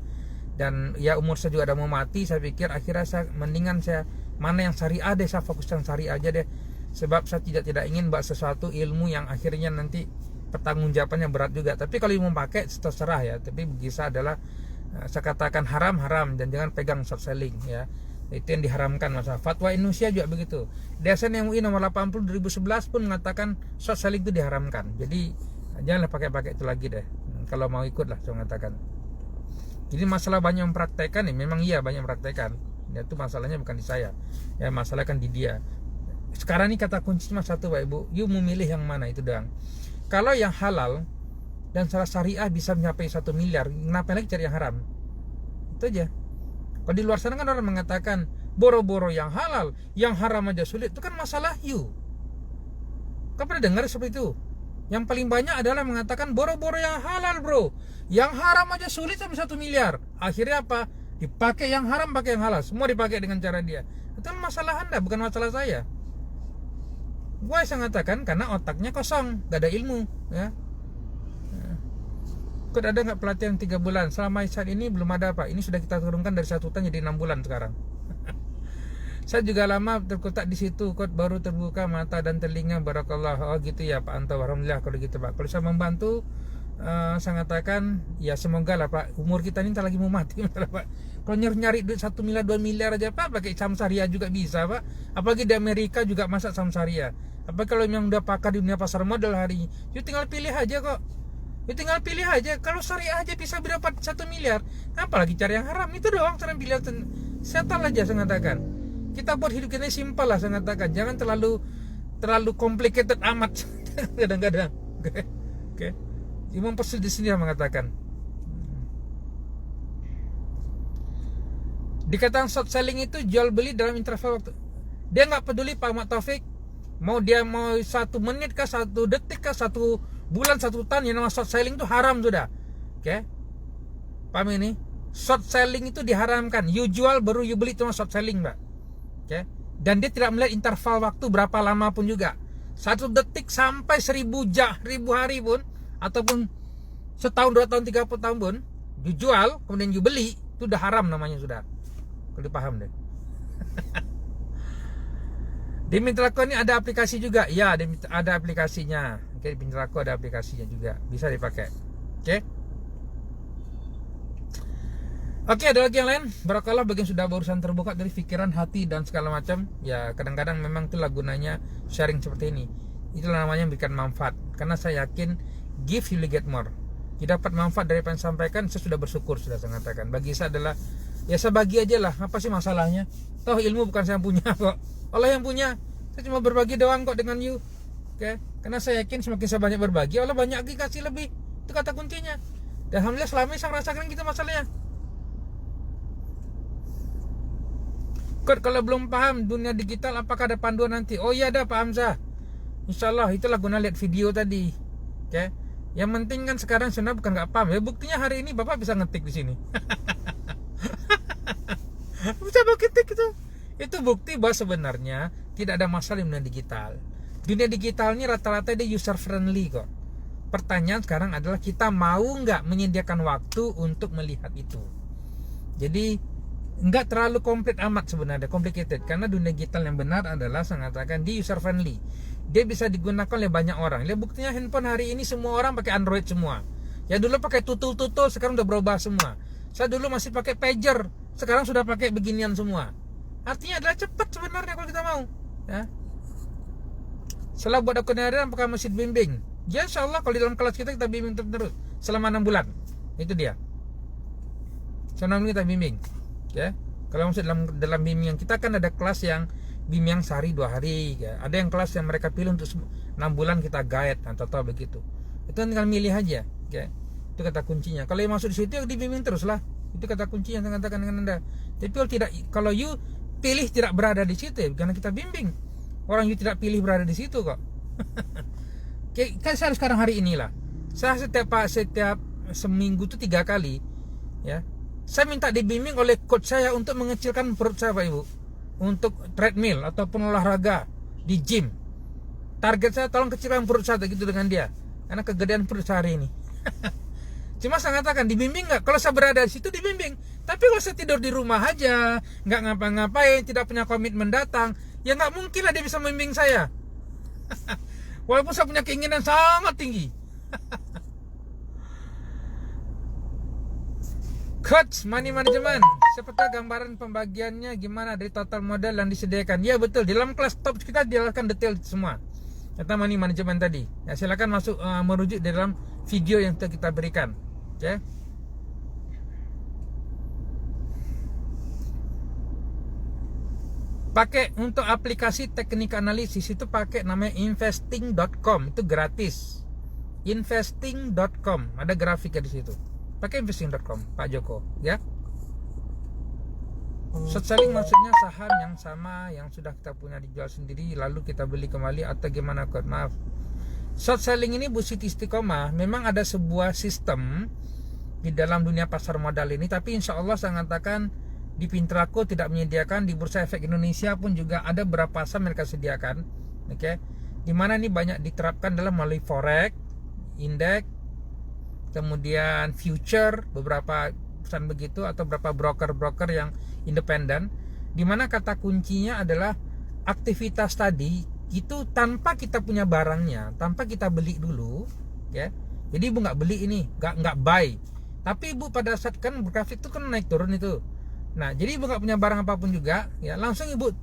dan ya umur saya juga udah mau mati, saya pikir akhirnya saya mendingan saya mana yang syariah deh, saya fokuskan syariah aja deh. Sebab saya tidak ingin buat sesuatu ilmu yang akhirnya nanti pertanggungjawabannya berat juga. Tapi kalau mau pakai terserah ya, tapi bagi saya adalah saya katakan haram dan jangan pegang short selling ya. Itu yang diharamkan masa fatwa Indonesia juga begitu. DSN MUI nomor 80 2011 pun mengatakan short selling itu diharamkan. Jadi janganlah pakai itu lagi deh. Kalau mau ikut lah saya mengatakan. Jadi masalah banyak mempraktekkan nih, memang iya banyak mempraktekkan. Ya, itu masalahnya bukan di saya. Ya masalah kan di dia. Sekarang ini kata kunci cuma satu Pak Ibu, you memilih yang mana itu doang. Kalau yang halal dan secara syariah bisa mencapai 1 miliar, kenapa lagi cari yang haram? Itu aja. Kalau di luar sana kan orang mengatakan boro-boro yang halal, yang haram aja sulit. Itu kan masalah you. Kau pernah dengar seperti itu? Yang paling banyak adalah mengatakan boro-boro yang halal bro, yang haram aja sulit sampai 1 miliar. Akhirnya apa? Dipakai yang haram, pakai yang halal. Semua dipakai dengan cara dia. Itu masalah Anda, bukan masalah saya. Gue saya mengatakan karena otaknya kosong, gak ada ilmu, ya. Kok ada nggak pelatihan 3 bulan? Selama saat ini belum ada Pak. Ini sudah kita turunkan dari 1 tahun jadi 6 bulan sekarang. Saya juga lama terkotak di situ, kok baru terbuka mata dan telinga. Barakallah. Oh gitu ya Pak Anto. Alhamdulillah kalau gitu Pak. Kalau saya membantu, saya katakan ya semoga lah Pak. Umur kita ini tak lagi mau mati Pak. Kalau nyari duit 1 miliar 2 miliar aja Pak, pakai saham syariah juga bisa Pak. Apalagi di Amerika juga masa saham syariah. Apa kalau yang udah pakar di dunia pasar modal hari ini, you tinggal pilih aja kok. You tinggal pilih aja. Kalau syariah aja bisa dapat 1 miliar, apalagi cari yang haram? Itu doang cara pilih. Setan aja saya katakan. Kita buat hidup kita simpel lah saya katakan. Jangan terlalu complicated amat kadang-kadang. Oke. Imam Persil di sini mengatakan. Dikatakan short selling itu jual beli dalam interval waktu. Dia nggak peduli Pak Ahmad Taufik. Mau 1 menit kah, 1 detik kah, 1 bulan, 1 tahun, yang nama short selling itu haram sudah. Oke. Paham ini? Short selling itu diharamkan. You jual baru you beli, itu short selling, Mbak. Oke. Dan dia tidak melihat interval waktu berapa lama pun juga. 1 detik sampai 1000 hari pun, ataupun setahun, 2 tahun, 30 tahun pun, you jual kemudian you beli, itu udah haram namanya sudah. Kalau dipaham deh. Di Mitraco ini ada aplikasi juga. Ya, ada aplikasinya. Oke, di Mitraco ada aplikasinya juga. Bisa dipakai. Oke, ada lagi yang lain. Barakallah bagi yang sudah barusan terbuka dari pikiran, hati dan segala macam. Ya, kadang-kadang memang itulah gunanya sharing seperti ini. Itulah namanya memberikan manfaat. Karena saya yakin give you will get more. Kita dapat manfaat dari apa yang saya sampaikan, saya sudah bersyukur, sudah saya katakan. Bagi saya adalah ya saya bagi aja lah. Apa sih masalahnya? Toh ilmu bukan saya punya kok. Allah yang punya. Saya cuma berbagi doang kok dengan you. Oke. Karena saya yakin semakin saya banyak berbagi, Allah banyak lagi kasih lebih. Itu kata kuncinya. Dan alhamdulillah selama ini saya merasakan gitu masalahnya. Kok kalau belum paham dunia digital, apakah ada panduan nanti? Oh iya ada Pak Hamzah. Insyaallah itulah guna lihat video tadi. Oke. Yang penting kan sekarang sebenarnya bukan nggak paham ya. Buktinya hari ini Bapak bisa ngetik di sini. Bisa ketik itu. Itu bukti bahwa sebenarnya tidak ada masalah di dunia digital. Dunia digital ini rata-rata dia user friendly kok. Pertanyaan sekarang adalah kita mau nggak menyediakan waktu untuk melihat itu. Jadi nggak terlalu komplit amat sebenarnya, complicated. Karena dunia digital yang benar adalah saya katakan di user friendly. Dia bisa digunakan oleh banyak orang. Lihat buktinya handphone hari ini semua orang pakai Android semua. Ya dulu pakai tutul-tutul, sekarang udah berubah semua. Saya dulu masih pakai pager, sekarang sudah pakai beginian semua. Artinya adalah cepat sebenarnya kalau kita mau. Ya. Setelah buat akun harian apakah masih bimbing? Ya insyaallah kalau di dalam kelas kita bimbing terus selama 6 bulan. Itu dia. Selama kita bimbing. Ya. Kalau masuk dalam bimbingan kita kan ada kelas yang bimbingan sehari 2 hari ya. Ada yang kelas yang mereka pilih untuk 6 bulan kita guide, total begitu. Itu tinggal milih aja ya. Itu kata kuncinya. Kalau yang masuk di situ ya dibimbing terus lah. Itu kata kunci yang saya katakan dengan Anda. Tapi kalau you pilih tidak berada di situ ya, karena kita bimbing. Orang you tidak pilih berada di situ kok. Kayak saya sekarang hari inilah. Saya setiap seminggu itu 3 kali ya. Saya minta dibimbing oleh coach saya untuk mengecilkan perut saya Pak Ibu. Untuk treadmill ataupun olahraga di gym. Target saya tolong kecilkan perut saya gitu dengan dia. Karena kegedean perut saya hari ini. Cuma saya katakan dibimbing nggak? Kalau saya berada di situ dibimbing. Tapi kalau saya tidur di rumah aja, nggak ngapa-ngapain, tidak punya komitmen datang, ya nggak mungkin lah dia bisa membimbing saya. Walaupun saya punya keinginan sangat tinggi. Coach money management, seperti gambaran pembagiannya gimana dari total modal yang disediakan? Ya betul, di dalam kelas top kita dijelaskan detail semua tentang money management tadi. Ya silakan masuk merujuk di dalam video yang kita berikan. Oke. Pakai untuk aplikasi teknik analisis itu pakai namanya investing.com, itu gratis. Investing.com, ada grafiknya di situ. Pakai investing.com, Pak Joko, ya. Short selling maksudnya saham yang sama yang sudah kita punya dijual sendiri lalu kita beli kembali atau gimana Kod? Maaf. Short selling ini Bu Siti Istiqomah memang ada sebuah sistem di dalam dunia pasar modal ini, tapi insya Allah saya mengatakan di Pintraco tidak menyediakan, di Bursa Efek Indonesia pun juga ada beberapa saham mereka sediakan, oke? Di mana ini banyak diterapkan dalam melalui forex, indeks, kemudian future, beberapa pesan begitu atau beberapa broker-broker yang independen, di mana kata kuncinya adalah aktivitas tadi itu tanpa kita punya barangnya, tanpa kita beli dulu, ya. Jadi Ibu nggak beli ini, nggak buy, tapi Ibu pada saat kan grafik itu kan naik turun itu. Nah, jadi Ibu nggak punya barang apapun juga, ya langsung Ibu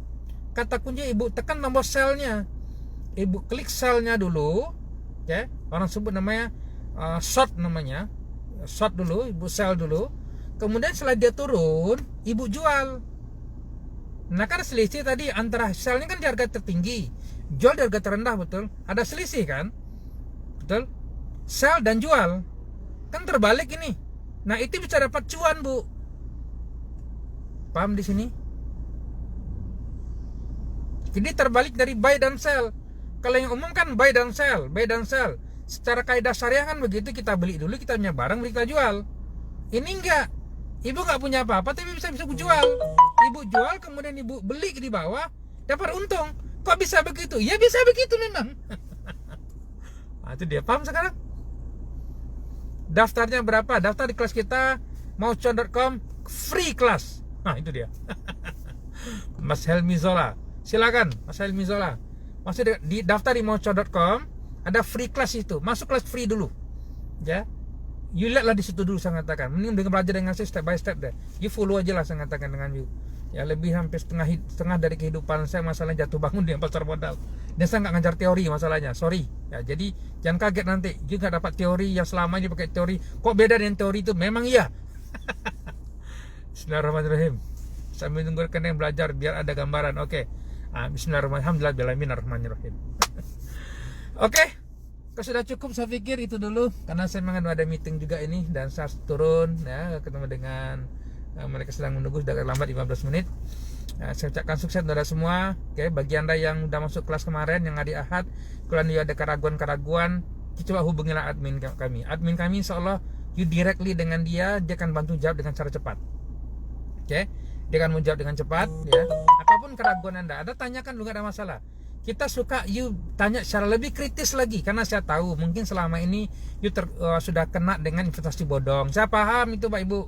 kata kuncinya Ibu tekan tombol sell-nya, Ibu klik sell-nya dulu, ya. Orang sebut namanya short namanya, short dulu, Ibu sell dulu. Kemudian setelah dia turun, Ibu jual. Nah kan selisih tadi antara sell-nya kan di harga tertinggi, jual di harga terendah, betul? Ada selisih kan? Betul? Sell dan jual kan terbalik ini. Nah itu bisa dapat cuan Bu. Paham di sini? Jadi terbalik dari buy dan sell. Kalau yang umum kan buy dan sell, buy dan sell. Secara kaidah syariah kan begitu, kita beli dulu, kita punya barang, kita jual. Ini enggak. Ibu nggak punya apa-apa tapi bisa jual. Ibu jual kemudian Ibu beli di bawah dapat untung. Kok bisa begitu? Ya bisa begitu memang. Nah, itu dia, paham sekarang? Daftarnya berapa? Daftar di kelas kita maucon.com free kelas. Nah itu dia. Mas Helmi Zola, silakan Mas Helmi Zola. Masuk di daftar di maucon.com, ada free kelas itu. Masuk kelas free dulu. Ya. You lihatlah di situ dulu saya katakan. Mending dengan belajar dengan saya step by step deh. You follow aja lah saya katakan dengan you. Ya lebih hampir setengah dari kehidupan saya masalah jatuh bangun di pasar modal. Dan saya nggak ngajar teori masalahnya. Sorry. Ya jadi jangan kaget nanti. You nggak dapat teori yang selama ini pakai teori. Kok beda dengan teori itu? Memang iya. Bismillahirrahmanirrahim. Sambil nunggu rekan yang belajar biar ada gambaran. Oke. Bismillahirrahmanirrahim. Alhamdulillahirrahmanirrahim. Oke. Kalau sudah cukup saya pikir itu dulu, karena saya memang ada meeting juga ini dan saya harus turun ya, ketemu dengan mereka sedang menunggu, sudah lambat 15 menit. Saya ucapkan sukses saudara semua. Oke, bagi Anda yang sudah masuk kelas kemarin yang hari Ahad, kalau Anda ada keraguan-keraguan, coba hubungilah admin kami. Admin kami insyaallah you directly dengan dia akan bantu jawab dengan cara cepat. Oke, dia akan menjawab dengan cepat ya. Apapun keraguan Anda, ada tanyakan dulu, enggak ada masalah. Kita suka you tanya secara lebih kritis lagi, karena saya tahu mungkin selama ini you sudah kena dengan investasi bodong. Saya paham itu Pak Ibu.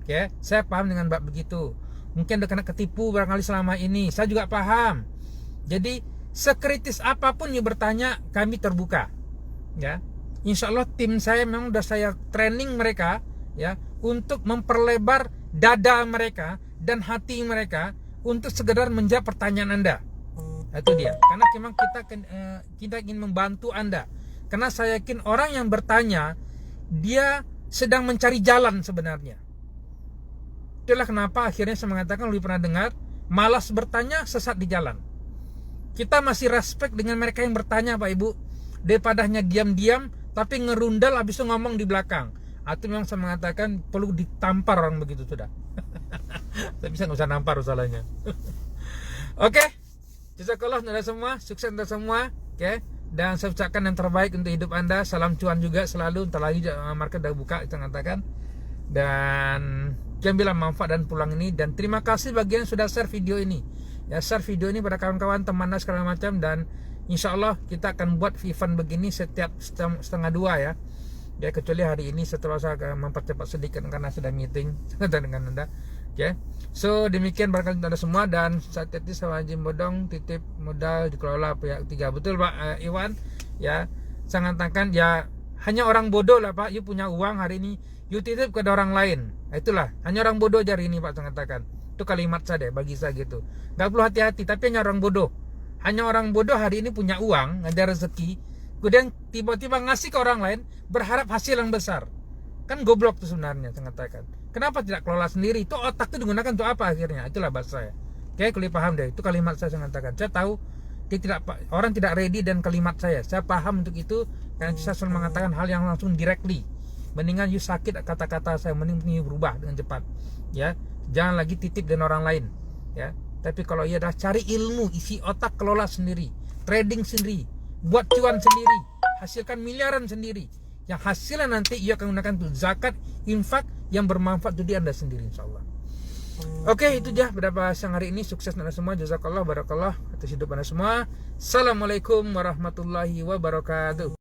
Oke, saya paham dengan Mbak begitu. Mungkin udah kena ketipu barangkali selama ini. Saya juga paham. Jadi sekritis apapun you bertanya, kami terbuka. Ya. Insya Allah tim saya memang udah saya training mereka ya untuk memperlebar dada mereka dan hati mereka untuk sekedar menjawab pertanyaan Anda. Itu dia. Karena memang kita ingin membantu Anda. Karena saya yakin orang yang bertanya dia sedang mencari jalan sebenarnya. Itulah kenapa akhirnya saya mengatakan, lebih pernah dengar, malas bertanya sesat di jalan. Kita masih respect dengan mereka yang bertanya Pak Ibu, daripada hanya diam-diam tapi ngerundal habis itu ngomong di belakang. Atau memang saya mengatakan perlu ditampar orang begitu sudah. Tapi saya nggak usah nampar salahnya. Oke, jazakallah Anda semua, sukses Anda semua. Oke, dan saya ucapkan yang terbaik untuk hidup Anda. Salam cuan juga selalu. Entar lagi market dah buka, kita mengatakan. Dan ambillah manfaat dan pulang ini. Dan terima kasih bagi yang sudah share video ini. Ya, share video ini pada kawan-kawan, teman dan segala macam. Dan insya Allah kita akan buat event begini setiap setengah 2 ya. Ya, kecuali hari ini setelah saya mempercepat sedikit karena sedang meeting dengan Anda. Oke. So demikian barangkali Anda semua, dan saat ini saya Haji Bodong titip modal dikelola pihak 3. Betul Pak Iwan? Ya, saya mengatakan ya hanya orang bodoh lah Pak, you punya uang hari ini you titip kepada orang lain. Itulah, hanya orang bodoh aja hari ini Pak, saya mengatakan. Itu kalimat saya deh bagi saya gitu. Enggak perlu hati-hati, tapi hanya orang bodoh. Hanya orang bodoh hari ini punya uang, ada rezeki, kemudian tiba-tiba ngasih ke orang lain berharap hasil yang besar. Kan goblok tuh sebenarnya, saya mengatakan. Kenapa tidak kelola sendiri? Itu otak itu digunakan untuk apa akhirnya? Itulah bahasa saya. Oke, kuliah paham deh. Itu kalimat saya mengatakan. Saya tahu orang tidak ready dan kalimat saya. Saya paham untuk itu karena saya selalu mengatakan hal yang langsung directly. Mendingan you sakit kata-kata saya, mending you berubah dengan cepat. Ya, jangan lagi titip dan orang lain. Ya, tapi kalau ia dah cari ilmu, isi otak, kelola sendiri, trading sendiri, buat cuan sendiri, hasilkan miliaran sendiri. Yang hasilnya nanti ia akan gunakan untuk zakat, infak yang bermanfaat untuk Anda sendiri insyaallah. Oke, itu dia pada siang hari ini. Sukses Anda semua, jazakallah, barakallah atas hidup Anda semua. Assalamualaikum warahmatullahi wabarakatuh.